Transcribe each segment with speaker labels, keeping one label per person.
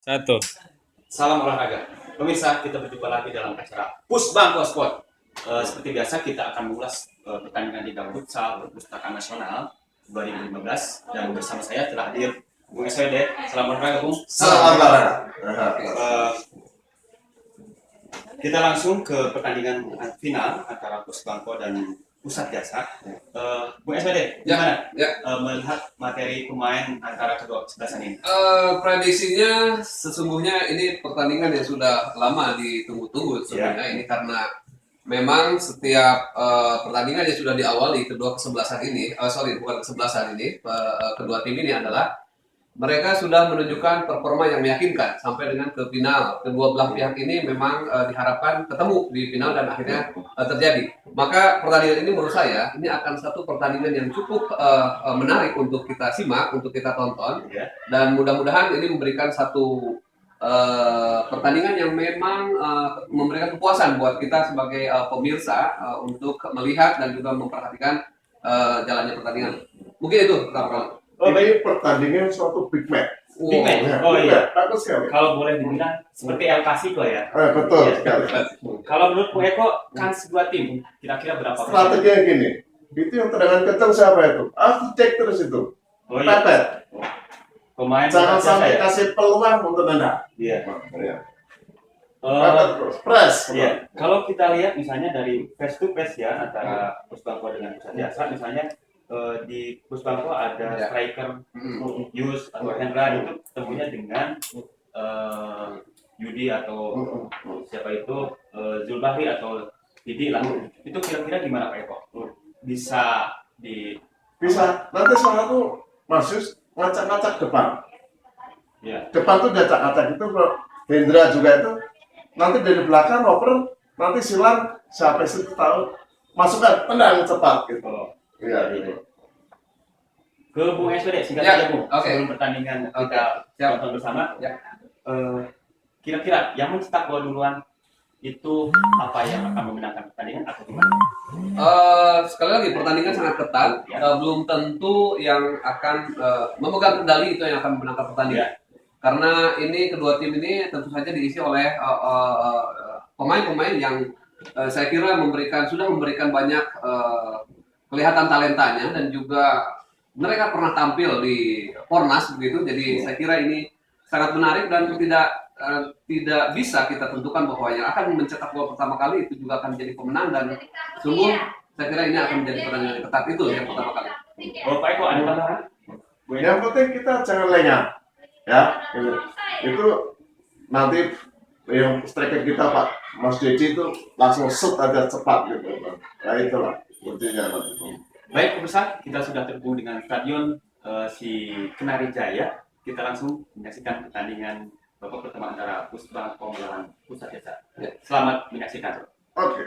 Speaker 1: Satu.
Speaker 2: Salam olahraga. Pemirsa, kita berjumpa lagi dalam acara Pusbangko Sport. Seperti biasa kita akan mengulas pertandingan Liga Futsal Perpustakaan Nasional 2015 dan bersama saya telah hadir Bung SWD. Salam olahraga, Bung.
Speaker 3: Salam olahraga.
Speaker 2: Kita langsung ke pertandingan final antara Pusbangko dan Pusat Jasa. Bung SWD, gimana melihat materi pemain antara kedua kesebelasan ini?
Speaker 3: Prediksinya sesungguhnya ini pertandingan yang sudah lama ditunggu-tunggu sebenarnya. Ini karena memang setiap pertandingan yang sudah diawali kedua kesebelasan ini, kedua tim ini adalah mereka sudah menunjukkan performa yang meyakinkan sampai dengan ke final. Kedua belah pihak ini memang diharapkan ketemu di final dan akhirnya terjadi. Maka pertandingan ini menurut saya ini akan satu pertandingan yang cukup menarik untuk kita simak, untuk kita tonton, dan mudah-mudahan ini memberikan satu pertandingan yang memang memberikan kepuasan buat kita sebagai pemirsa untuk melihat dan juga memperhatikan jalannya pertandingan. Mungkin itu pertama.
Speaker 4: Ini pertandingan suatu big match.
Speaker 2: Big match.
Speaker 4: Iya. Bagus sekali.
Speaker 2: Kalau boleh dibilang seperti El Clasico ya.
Speaker 4: Betul.
Speaker 2: Kalau menurut Bung Eko, kans dua tim kira-kira berapa?
Speaker 4: Strategi yang gini, itu yang tendangan kencang siapa itu? Harus dicek terus itu. Pepet.
Speaker 2: Pemain
Speaker 4: Jangan sampai kasih peluang untuk nendang.
Speaker 2: Iya.
Speaker 4: Pepet terus. Press.
Speaker 2: Iya. Kalau kita lihat misalnya dari face to face ya antara Pusbangko dengan Pusat Jasa, misalnya di Pusbangko ada striker Yus atau Hendra, itu ketemunya dengan Yudi atau siapa itu Zulbahri atau Didi lah. Itu kira-kira gimana Pak Eko? Bisa.
Speaker 4: Nanti soalnya tuh masuk ngacak-ngacak depan.
Speaker 2: Ya.
Speaker 4: Depan tuh ngacak-ngacak itu Hendra juga itu. Nanti dari belakang oper, nanti silang siapa itu tahu masukkan tendang cepat gitu. Iya.
Speaker 2: Ke Bung SWD singkat saja Bung. Sebelum pertandingan kita tonton bersama. Kira-kira yang mencetak gol duluan itu apa yang akan memenangkan pertandingan atau gimana?
Speaker 3: Sekali lagi pertandingan sangat ketat. Belum tentu yang akan memegang kendali itu yang akan memenangkan pertandingan. Karena ini kedua tim ini tentu saja diisi oleh pemain-pemain yang saya kira sudah memberikan banyak kelihatan talentanya, dan juga mereka pernah tampil di Pornas begitu. Jadi saya kira ini sangat menarik dan tidak bisa kita tentukan bahwa yang akan mencetak gol pertama kali itu juga akan menjadi pemenang, dan sungguh saya kira ini akan menjadi pertandingan yang ketat itu yang pertama kali.
Speaker 2: Pak Eko ada tambahan?
Speaker 4: Yang penting kita jangan lengah, ya. Itu nanti yang striker kita Pak Mas Dedi itu langsung shoot aja cepat gitu. Nah itulah intinya.
Speaker 2: Baik pemirsa, kita sudah terhubung dengan stadion si Kenari Jaya. Kita langsung menyaksikan pertandingan babak pertama antara Pusbangko melawan Pusat Jasa. Selamat menyaksikan.
Speaker 4: Oke.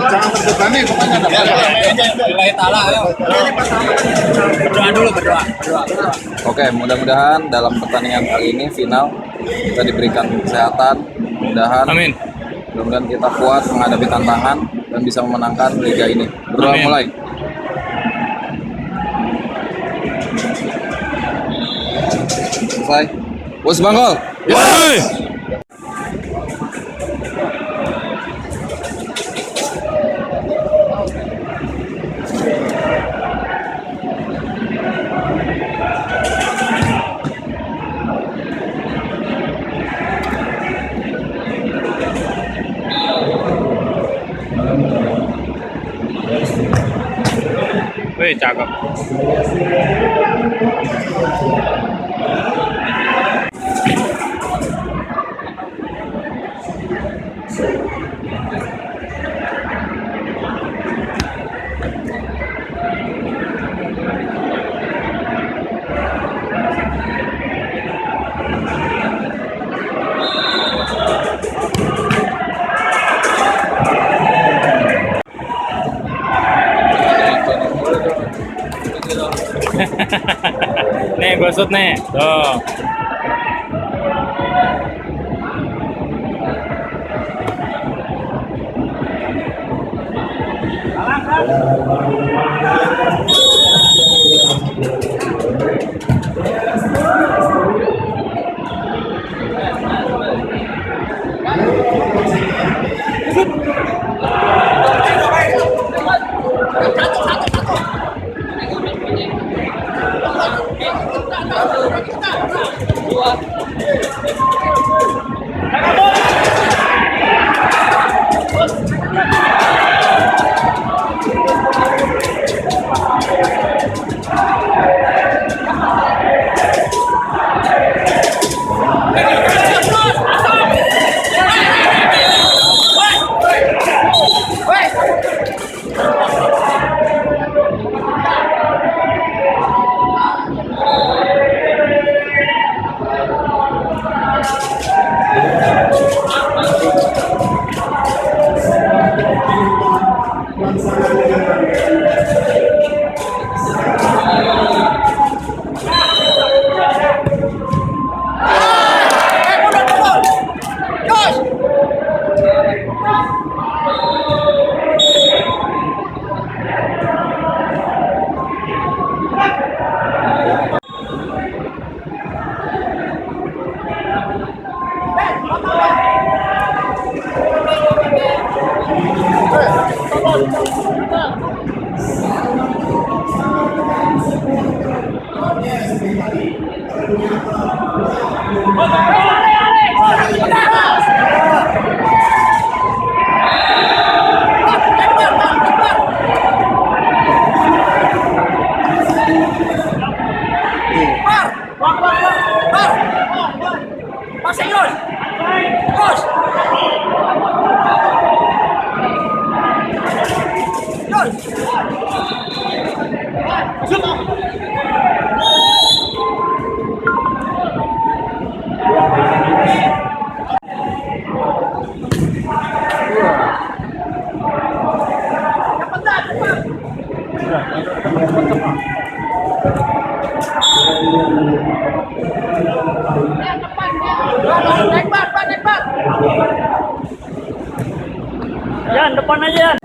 Speaker 5: Jangan terbebani, pokoknya berdoa.
Speaker 6: Oke, mudah-mudahan dalam pertandingan kali ini final kita diberikan kesehatan, mudah-mudahan kita kuat menghadapi tantangan dan bisa memenangkan liga ini. Berdoa mulai. Selesai. Pusbangko.
Speaker 1: Wih, cakep. shoot nih. Tuh.
Speaker 5: Yan, depan aja Yan.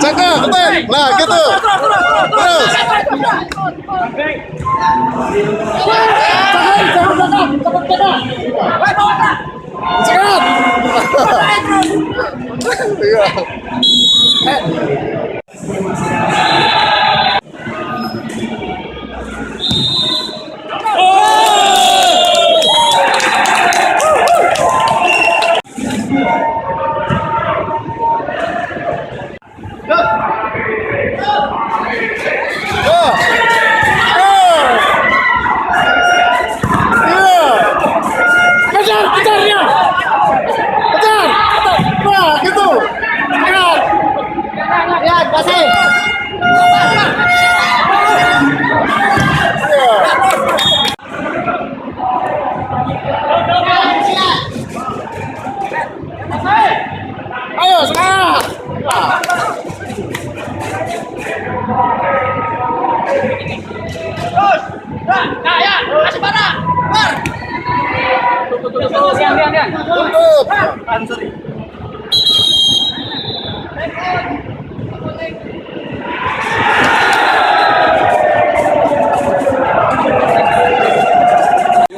Speaker 4: Cakep, betul. Nah, gitu. Terus. Cakep. Iya.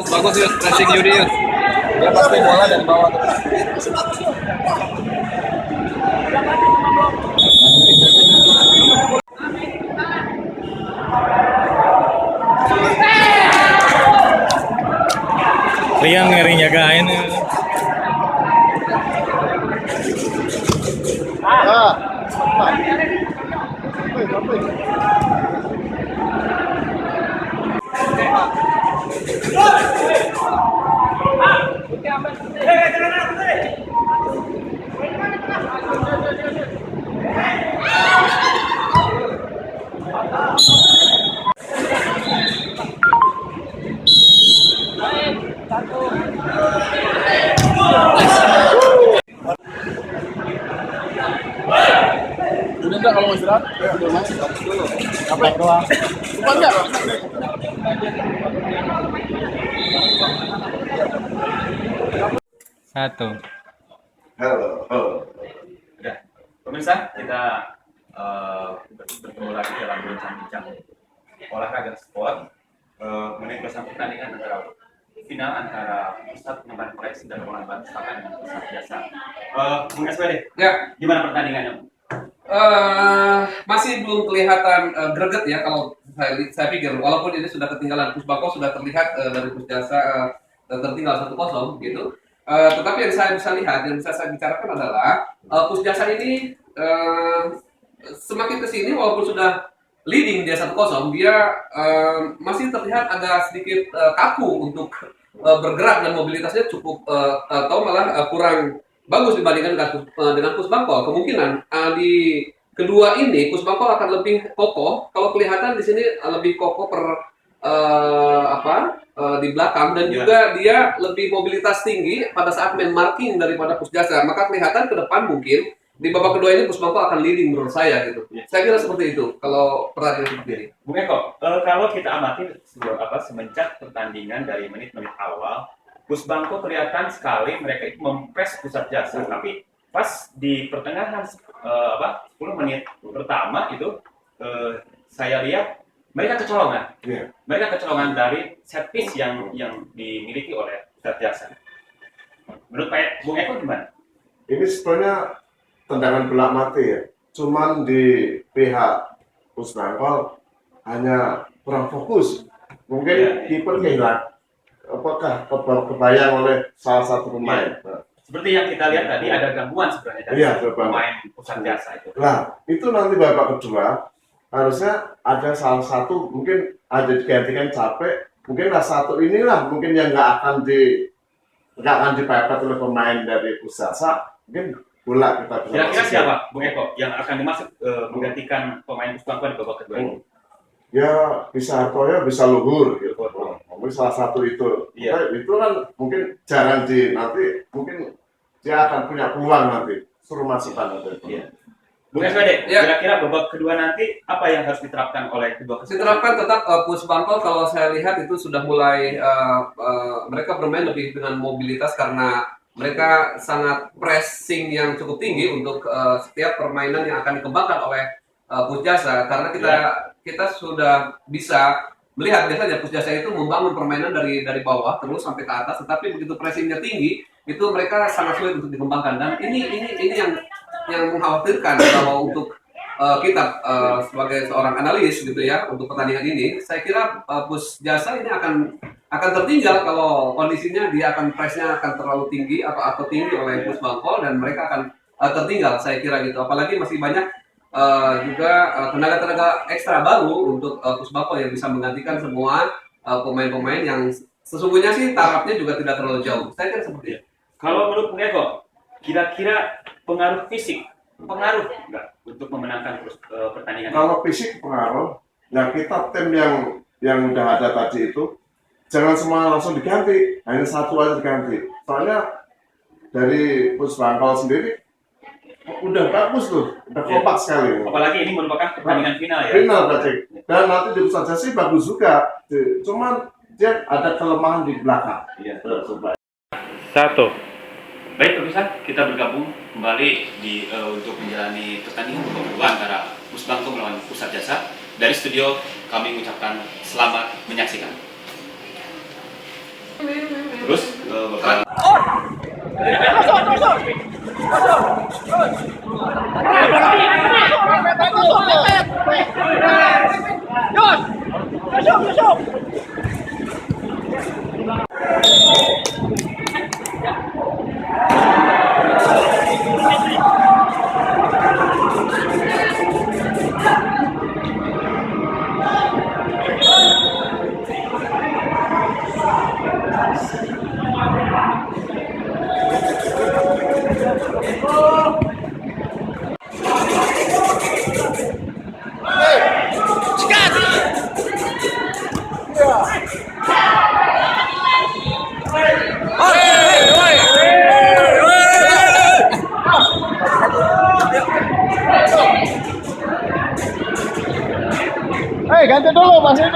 Speaker 6: Bagus Yus, pressing Yudi Yus. Dia pasti bola dari bawah terus.
Speaker 1: Rian ngeri jagain.
Speaker 5: mau istirahat? Ya, udah main. Capek doang. Bukan enggak?
Speaker 1: Satu.
Speaker 4: Halo.
Speaker 2: Udah, pemirsa, kita bertemu lagi dalam bincang-bincang olahraga sport mengenai kesan pertandingan antara final antara Pusat Pengembangan Koleksi dan Pengembangan Pustaka dengan Pusat Jasa. Bung SPD,
Speaker 3: Ya,
Speaker 2: gimana pertandingannya?
Speaker 3: masih belum kelihatan greget ya kalau saya pikir, walaupun ini sudah ketinggalan Pusbako sudah terlihat dari Pusjasa tertinggal 1-0 gitu. Tetapi yang saya bisa lihat, yang bisa saya bicarakan adalah Pusjasa ini semakin kesini walaupun sudah leading dia 1-0, dia masih terlihat agak sedikit kaku untuk bergerak dan mobilitasnya cukup atau malah kurang bagus dibandingkan dengan Pusbangpol. Kemungkinan di kedua ini Pusbangpol akan lebih kokoh. Kalau kelihatan di sini lebih kokoh di belakang dan juga dia lebih mobilitas tinggi pada saat main marking daripada Pusjasa. Maka kelihatan ke depan mungkin di babak kedua ini Pusbangpol akan leading menurut saya gitu. Saya kira seperti itu kalau pertandingan seperti ini.
Speaker 2: Bung Eko, kalau kita amati semenjak pertandingan dari menit-menit awal, Pusbangko kelihatan sekali mereka itu mempres Pusat Jasa, tapi pas di pertengahan 10 menit pertama itu saya lihat mereka kecolongan.
Speaker 4: Iya.
Speaker 2: Mereka kecolongan dari set piece yang dimiliki oleh Pusat Jasa. Menurut Pak Bung Eko gimana?
Speaker 4: Ini sebenarnya tendangan belak mati ya. Cuman di pihak Pusbangpol hanya kurang fokus. Mungkin kiper kehilangan. Apakah kebayang oleh salah satu pemain?
Speaker 2: Seperti yang kita lihat tadi ada gangguan sebenarnya dari pemain Pusat Jasa itu.
Speaker 4: Nah, itu nanti babak kedua harusnya ada salah satu mungkin ada digantikan capek. Mungkin satu inilah mungkin yang nggak akan dipepet oleh pemain dari Pusjasa. Mungkin bola kita bisa.
Speaker 2: Kira-kira siapa, Bung Eko, yang akan dimaksud menggantikan pemain Pusbangko di babak kedua ini?
Speaker 4: Ya bisa Hartoyo, bisa Luhur gitu. Mungkin salah satu itu.
Speaker 2: Iya.
Speaker 4: Itu kan mungkin jarang nanti mungkin dia akan punya peluang nanti suruh masukkan nanti.
Speaker 2: Iya. Bung SPD, kira-kira babak kedua nanti apa yang harus diterapkan oleh kedua keseluruhan?
Speaker 3: Diterapkan tetap Pusbangpol kalau saya lihat itu sudah mulai mereka bermain lebih dengan mobilitas karena mereka sangat pressing yang cukup tinggi untuk setiap permainan yang akan dikembangkan oleh Pusjasa karena kita sudah bisa melihat biasanya Pusjasa itu membangun permainan dari bawah terus sampai ke atas, tetapi begitu pressingnya tinggi itu mereka sangat sulit untuk dikembangkan dan ini yang mengkhawatirkan kalau untuk kita sebagai seorang analis gitu ya untuk pertandingan ini. Saya kira Pusjasa ini akan tertinggal kalau kondisinya dia akan pressnya akan terlalu tinggi atau tinggi oleh Pusbangpol dan mereka akan tertinggal saya kira gitu. Apalagi masih banyak juga tenaga-tenaga ekstra baru untuk Pusbangpol yang bisa menggantikan semua pemain-pemain yang sesungguhnya sih tarafnya juga tidak terlalu jauh. Saya kira seperti itu.
Speaker 2: Kalau menurut Bung Eko, kira-kira pengaruh fisik nggak untuk memenangkan pertandingan?
Speaker 4: Kalau fisik pengaruh, ya kita tim yang udah ada tadi itu jangan semua langsung diganti, hanya satu aja diganti. Soalnya dari Pusbangpol sendiri udah bagus tuh, udah kompak sekali.
Speaker 2: Apalagi ini merupakan pertandingan final ya.
Speaker 4: Final berarti. Dan nanti di Pusat Jasa bagus juga. Cuman dia ada kelemahan di belakang.
Speaker 2: Iya.
Speaker 1: Satu.
Speaker 2: Baik pemirsa, kita bergabung kembali untuk menjalani pertandingan babak kedua antara Pusbangko melawan Pusat Jasa. Dari studio kami mengucapkan selamat menyaksikan. Terus bakal
Speaker 5: Ganti dulu Mas ini.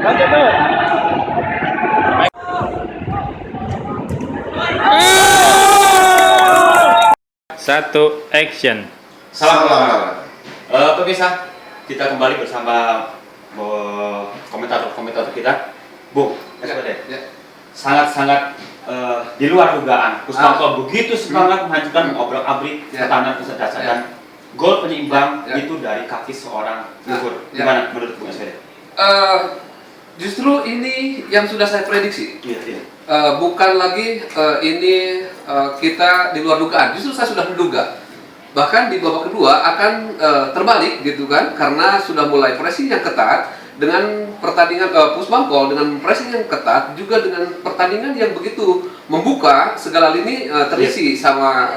Speaker 5: Ganti dulu.
Speaker 1: Satu, action.
Speaker 2: Salam. Pemirsa, kita kembali bersama komentator-komentator kita, Bung SPD.
Speaker 3: Ya.
Speaker 2: Sangat-sangat di luar dugaan. Kusmanto begitu semangat menghancurkan obrak-abrik
Speaker 3: Ya.
Speaker 2: pertahanan pusat dasar
Speaker 3: Ya.
Speaker 2: dan gol penyeimbang
Speaker 3: Ya.
Speaker 2: itu dari kaki seorang figur.
Speaker 3: Ya.
Speaker 2: Gimana menurut Bung SPD?
Speaker 3: Justru ini yang sudah saya prediksi.
Speaker 2: Iya.
Speaker 3: Bukan lagi ini kita di luar dugaan. Justru saya sudah menduga. Bahkan di babak kedua akan terbalik gitu kan, karena sudah mulai pressing yang ketat dengan pertandingan Pusbangpol dengan pressing yang ketat juga dengan pertandingan yang begitu membuka segala lini terisi sama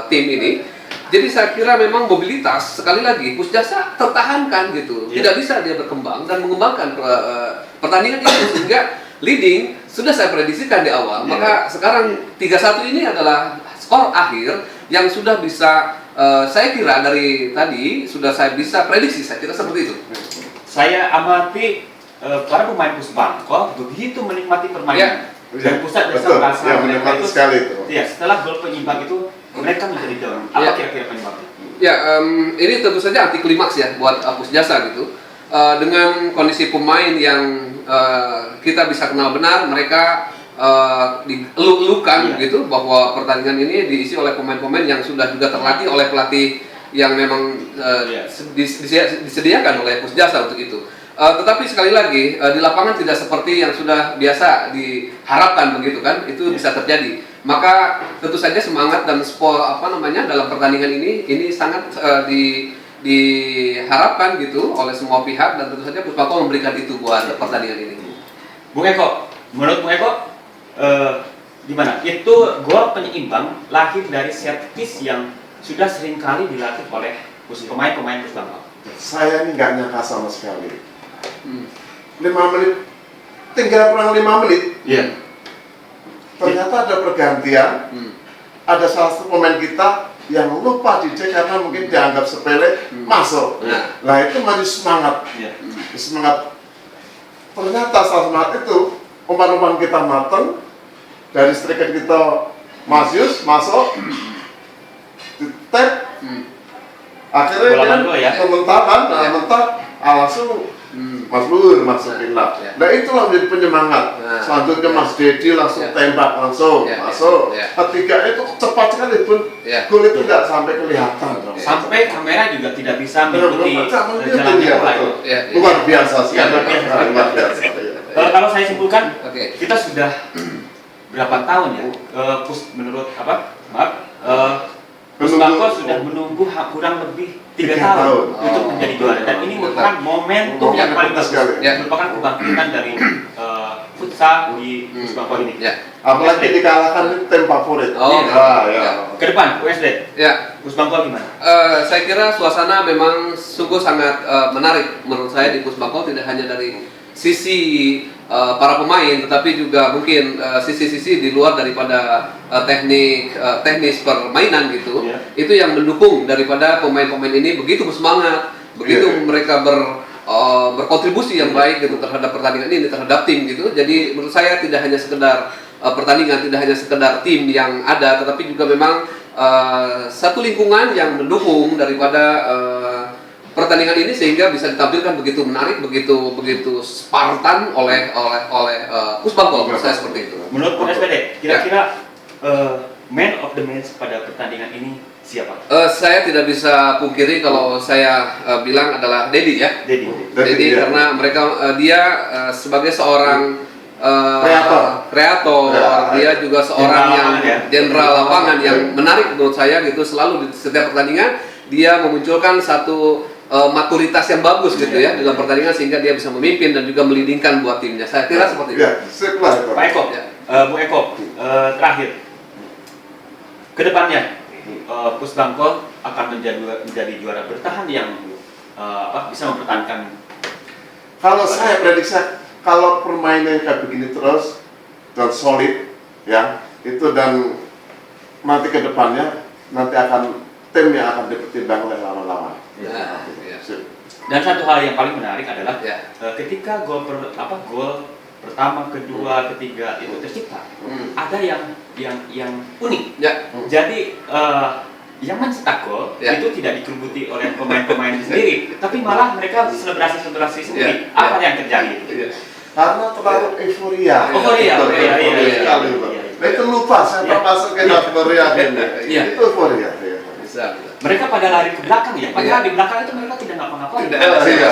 Speaker 3: tim ini. Jadi saya kira memang mobilitas sekali lagi Pusjasa tertahankan gitu, tidak bisa dia berkembang dan mengembangkan pertandingan itu sehingga leading sudah saya prediksikan di awal. Maka sekarang 3-1 ini adalah skor akhir yang sudah bisa saya kira dari tadi sudah saya bisa prediksi, saya kira seperti itu.
Speaker 2: Saya amati para pemain Pusbangpol begitu menikmati permainan. Dan pusat
Speaker 4: Betul,
Speaker 2: dasar rasa
Speaker 4: yang
Speaker 2: mereka
Speaker 4: menikmati
Speaker 2: itu,
Speaker 4: sekali itu.
Speaker 2: iya, setelah gol penyeimbang itu mereka menjadi down. Apa
Speaker 3: Ya.
Speaker 2: kira-kira penyebabnya?
Speaker 3: Ya, ini tentu saja anti klimaks ya buat Pusjasa gitu. Dengan kondisi pemain yang kita bisa kenal benar, mereka dieluk-elukan
Speaker 2: Iya.
Speaker 3: gitu bahwa pertandingan ini diisi oleh pemain-pemain yang sudah juga terlatih oleh pelatih yang memang
Speaker 2: Iya.
Speaker 3: disediakan oleh Pusjasa untuk itu. Tetapi sekali lagi di lapangan tidak seperti yang sudah biasa diharapkan begitu kan, itu bisa terjadi. Maka tentu saja semangat dan dalam pertandingan ini sangat diharapkan gitu oleh semua pihak dan tentu saja Pusbangpol memberikan itu buat pertandingan ini.
Speaker 2: Bung Eko, menurut Bung Eko, gimana? Itu gol penyeimbang lahir dari set piece yang sudah sering kali dilatih oleh pemain-pemain Pusbangpol.
Speaker 4: Saya ini nggak nyangka sama sekali. 5 menit, tinggal kurang 5 menit,
Speaker 2: Iya.
Speaker 4: ternyata ada pergantian. Ada salah satu pemain kita yang lupa dicek karena mungkin dianggap sepele, masuk. Nah itu masih semangat.
Speaker 2: Iya.
Speaker 4: Semangat. Ternyata saat semangat itu umpan-umpan kita mateng, dari striker kita Masius masuk, tap, akhirnya
Speaker 2: Bola
Speaker 4: dia
Speaker 2: mantul ya?
Speaker 4: sementara, mentak, langsung Mas Lur masukin lah. Nah itulah menjadi penyemangat. Selanjutnya Mas Dedi langsung tembak langsung masuk. Ketiganya itu cepat sekali pun gol itu nggak sampai kelihatan.
Speaker 2: Sampai kamera juga tidak bisa mengikuti jalan
Speaker 4: Benar-benar
Speaker 2: bola.
Speaker 4: luar biasa sih.
Speaker 2: Ya, luar biasa.
Speaker 4: Luar biasa.
Speaker 2: Kalau saya simpulkan,
Speaker 3: Oke.
Speaker 2: kita sudah berapa tahun ya? Menurut Pusbangpol sudah menunggu kurang lebih 3 tahun untuk menjadi juara, dan ini merupakan momentum yang paling bagus, merupakan kebangkitan dari futsal di Pusbangpol ini.
Speaker 3: Ya.
Speaker 4: Apalagi dikalahkan tim favorit.
Speaker 3: Oh,
Speaker 4: ya.
Speaker 2: Ke depan, USD,
Speaker 3: Ya.
Speaker 2: Pusbangpol gimana?
Speaker 3: Saya kira suasana memang sungguh sangat menarik menurut saya di Pusbangpol, tidak hanya dari sisi para pemain, tetapi juga mungkin sisi-sisi di luar daripada teknis permainan gitu. Itu yang mendukung daripada pemain-pemain ini begitu bersemangat, begitu mereka berkontribusi yang baik gitu terhadap pertandingan ini, terhadap tim gitu. Jadi menurut saya tidak hanya sekedar pertandingan, tidak hanya sekedar tim yang ada, tetapi juga memang satu lingkungan yang mendukung daripada pertandingan ini sehingga bisa ditampilkan begitu menarik, begitu Spartan oleh Pusbangpol. Menurut saya seperti itu.
Speaker 2: Menurut SPD, kira-kira man of the match pada pertandingan ini siapa?
Speaker 3: Saya tidak bisa pungkiri kalau saya bilang adalah Dedi ya.
Speaker 2: Dedi.
Speaker 3: Karena mereka dia sebagai seorang kreator, dia juga seorang yang jenderal lapangan yang menarik menurut saya gitu. Selalu di setiap pertandingan dia memunculkan satu maturitas yang bagus gitu ya dalam pertandingan sehingga dia bisa memimpin dan juga melidingkan buat timnya. Saya kira seperti itu.
Speaker 4: Ya, sip lah itu.
Speaker 2: Pak Eko, Bu Eko, terakhir, kedepannya Pusbangpol akan menjadi juara bertahan yang bisa mempertahankan.
Speaker 4: Kalau saya prediksi, kalau permainan kayak begini terus dan solid, ya itu dan nanti kedepannya nanti akan tim yang akan dipertimbangkan oleh lawan-lawan.
Speaker 3: Ya.
Speaker 2: Dan satu hal yang paling menarik adalah
Speaker 3: Ya.
Speaker 2: ketika gol pertama, kedua, ketiga itu tercipta, ada yang unik.
Speaker 3: Ya.
Speaker 2: Jadi yang mencetak gol
Speaker 3: Ya.
Speaker 2: itu tidak dikerubuti oleh pemain-pemain sendiri, tapi malah mereka selebrasi sendiri.
Speaker 3: Ya.
Speaker 2: Apa
Speaker 3: Ya.
Speaker 2: yang terjadi?
Speaker 3: Iya.
Speaker 4: Karena terlalu euforia.
Speaker 2: Euforia,
Speaker 4: Betul,
Speaker 2: iya, iya, iya,
Speaker 4: sekali,
Speaker 2: iya,
Speaker 4: Pak.
Speaker 2: iya.
Speaker 4: Nah, itu lupa saya
Speaker 2: Iya.
Speaker 4: masuk ke euforia ini.
Speaker 3: Iya.
Speaker 4: Itu euforia. Iya.
Speaker 3: Bisa.
Speaker 2: Mereka pada lari ke belakang ya, padahal
Speaker 3: Iya.
Speaker 2: di belakang itu mereka tidak ngapa-ngapain.
Speaker 3: Tidak,
Speaker 4: Iya.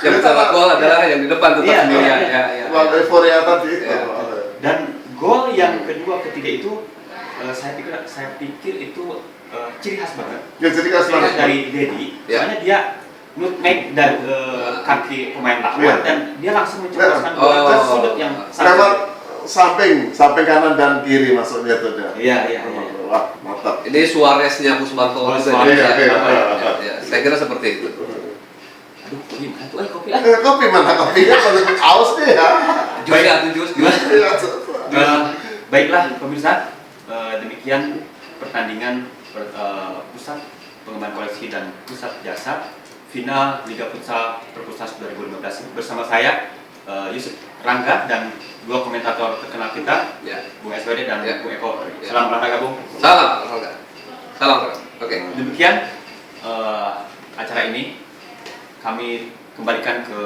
Speaker 3: yang pertama gol adalah yang di depan tetap
Speaker 2: Iya,
Speaker 3: sendirian.
Speaker 2: iya,
Speaker 3: Ya.
Speaker 4: Terlalu euforia tadi itu.
Speaker 3: Iya.
Speaker 2: Dan gol yang kedua, ketiga itu saya pikir itu ciri khas banget.
Speaker 4: Ya, jadi kan
Speaker 2: Ciri khas dari Dedi,
Speaker 3: Ya.
Speaker 2: soalnya dia nutmeg dan kaki pemain lawan
Speaker 4: Iya.
Speaker 2: dan dia langsung mencetuskan
Speaker 3: Oh.
Speaker 2: bola ke sudut yang
Speaker 4: Memang samping kanan dan kiri masuknya tuh dia.
Speaker 2: Iya, iya, iya.
Speaker 4: Wah, mantap.
Speaker 3: Ini Suareznya Kusmanto.
Speaker 2: Oh,
Speaker 3: juga.
Speaker 2: Suarez,
Speaker 3: Ya,
Speaker 4: iya,
Speaker 3: ya,
Speaker 4: iya.
Speaker 3: ya. Saya kira seperti itu.
Speaker 2: Aduh, gimana tuh? Kopi
Speaker 4: Kopi mana kopinya kalau aus nih ya.
Speaker 3: Jus ya, tuh jus.
Speaker 2: Baiklah pemirsa, demikian pertandingan pusat pengembangan koleksi dan pusat jasa final Liga Futsal Perpusat 2015 bersama saya Yusuf Rangga dan dua komentator terkenal kita,
Speaker 3: Ya.
Speaker 2: Bung SWT dan
Speaker 3: Ya.
Speaker 2: Bung Eko.
Speaker 3: Ya.
Speaker 2: Salam olahraga, Bung.
Speaker 3: Salam, salam. Oke.
Speaker 2: Demikian acara ini kami kembalikan ke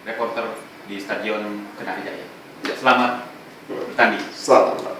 Speaker 2: reporter di Stadion Kenari Jaya. Selamat bertanding.
Speaker 4: Selamat.